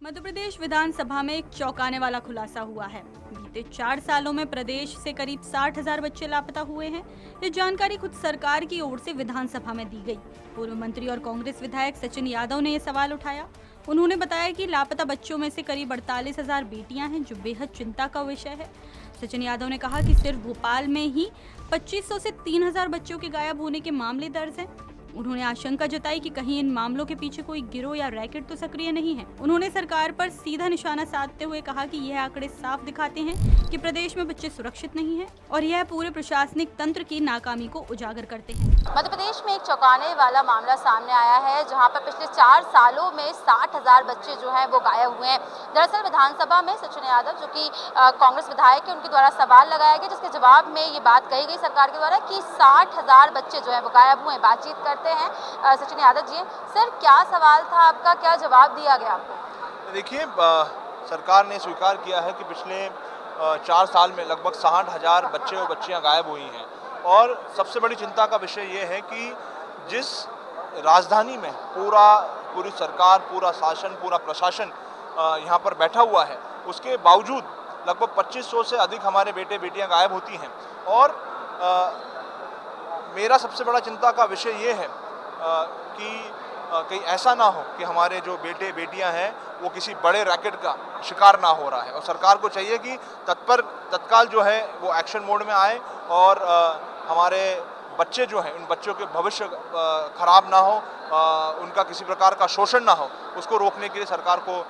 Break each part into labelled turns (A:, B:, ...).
A: मध्य प्रदेश विधानसभा में एक चौंकाने वाला खुलासा हुआ है। बीते 4 सालों में प्रदेश से करीब 60,000 बच्चे लापता हुए हैं। ये जानकारी खुद सरकार की ओर से विधानसभा में दी गई। पूर्व मंत्री और कांग्रेस विधायक सचिन यादव ने ये सवाल उठाया। उन्होंने बताया कि लापता बच्चों में से करीब 48,000 बेटियां हैं, जो बेहद चिंता का विषय है। सचिन यादव ने कहा कि सिर्फ भोपाल में ही 2500 से 3,000 बच्चों के गायब होने के मामले दर्ज हैं। उन्होंने आशंका जताई कि कहीं इन मामलों के पीछे कोई गिरोह या रैकेट तो सक्रिय नहीं है। उन्होंने सरकार पर सीधा निशाना साधते हुए कहा कि यह आंकड़े साफ दिखाते हैं कि प्रदेश में बच्चे सुरक्षित नहीं हैं और यह पूरे प्रशासनिक तंत्र की नाकामी को उजागर करते हैं।
B: मध्य प्रदेश में एक चौंकाने वाला मामला सामने आया है, जहां पर पिछले 4 सालों में 60,000 बच्चे जो हैं वो गायब हुए हैं। दरअसल विधानसभा में सचिन यादव, जो कि कांग्रेस विधायक है, उनके द्वारा सवाल लगाया गया, जिसके जवाब में ये बात कही गई सरकार के द्वारा कि 60,000 बच्चे जो है वो गायब हुए हैं। बातचीत करते हैं सचिन यादव जी। सर, क्या सवाल था आपका, क्या जवाब दिया गया आपको?
C: देखिए, सरकार ने स्वीकार किया है कि पिछले 4 साल में लगभग 60,000 बच्चे और बच्चियां गायब हुई हैं। और सबसे बड़ी चिंता का विषय ये है कि जिस राजधानी में पूरी सरकार, पूरा शासन, पूरा प्रशासन यहाँ पर बैठा हुआ है, उसके बावजूद लगभग 2500 से अधिक हमारे बेटे बेटियां गायब होती हैं। और मेरा सबसे बड़ा चिंता का विषय ये है कि कहीं ऐसा ना हो कि हमारे जो बेटे बेटियां हैं वो किसी बड़े रैकेट का शिकार ना हो रहा है। और सरकार को चाहिए कि तत्काल जो है वो एक्शन मोड में आए और हमारे बच्चे जो हैं, उन बच्चों के भविष्य खराब ना हो, उनका किसी प्रकार का शोषण ना हो, उसको रोकने के लिए सरकार को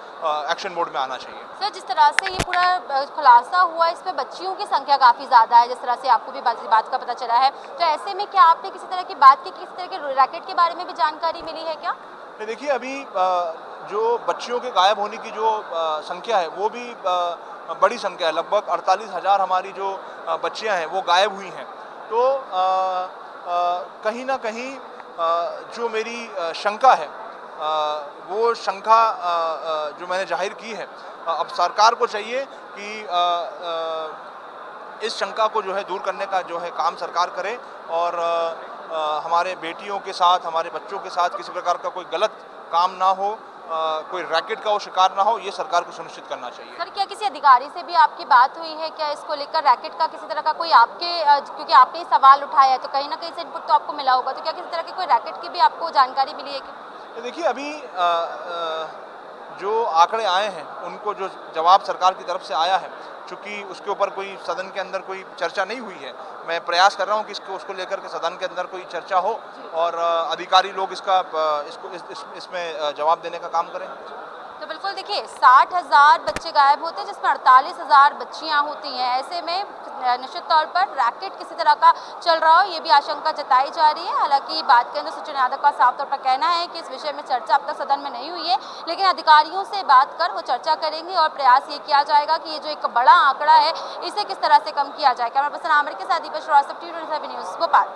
C: एक्शन मोड में आना चाहिए।
B: सर, जिस तरह से ये पूरा खुलासा हुआ, इसमें बच्चियों की संख्या काफ़ी ज़्यादा है, जिस तरह से आपको भी बात का पता चला है, तो ऐसे में क्या आपने किसी तरह की बात की, किसी तरह के रैकेट के बारे में भी जानकारी मिली है क्या?
C: देखिए, अभी जो बच्चियों के गायब होने की जो संख्या है वो भी बड़ी संख्या है। लगभग 48,000 हमारी जो बच्चियां हैं वो गायब हुई हैं। तो कहीं ना कहीं जो मेरी शंका है, वो शंका जो मैंने जाहिर की है, अब सरकार को चाहिए कि इस शंका को जो है दूर करने का जो है काम सरकार करे और हमारे बेटियों के साथ, हमारे बच्चों के साथ किसी प्रकार का कोई गलत काम ना हो, कोई रैकेट का वो शिकार ना हो, ये सरकार को सुनिश्चित करना चाहिए।
B: सर, क्या किसी अधिकारी से भी आपकी बात हुई है क्या इसको लेकर? रैकेट का किसी तरह का कोई आपके क्योंकि आपने सवाल उठाया है, तो कहीं ना कहीं से इनपुट तो आपको मिला होगा, तो क्या किसी तरह की कोई रैकेट की भी आपको जानकारी मिली है क्या?
C: देखिए, अभी जो आंकड़े आए हैं उनको जो जवाब सरकार की तरफ से आया है, चूँकि उसके ऊपर कोई सदन के अंदर कोई चर्चा नहीं हुई है, मैं प्रयास कर रहा हूँ कि उसको लेकर के सदन के अंदर कोई चर्चा हो और अधिकारी लोग इसमें जवाब देने का काम करें।
B: तो बिल्कुल देखिए, 60,000 बच्चे गायब होते हैं, जिसमें 48,000 बच्चियां होती हैं। ऐसे में निश्चित तौर पर रैकेट किसी तरह का चल रहा हो, ये भी आशंका जताई जा रही है। हालांकि बात करें तो सचिन यादव का साफ तौर पर कहना है कि इस विषय में चर्चा अब तक सदन में नहीं हुई है, लेकिन अधिकारियों से बात कर वो चर्चा करेंगे और प्रयास ये किया जाएगा कि ये जो एक बड़ा आंकड़ा है, इसे किस तरह से कम किया जाए। कैमरा पर्सन आमिर के साथ दीपक श्रीवास्तव, टी 27 न्यूज़, भोपाल।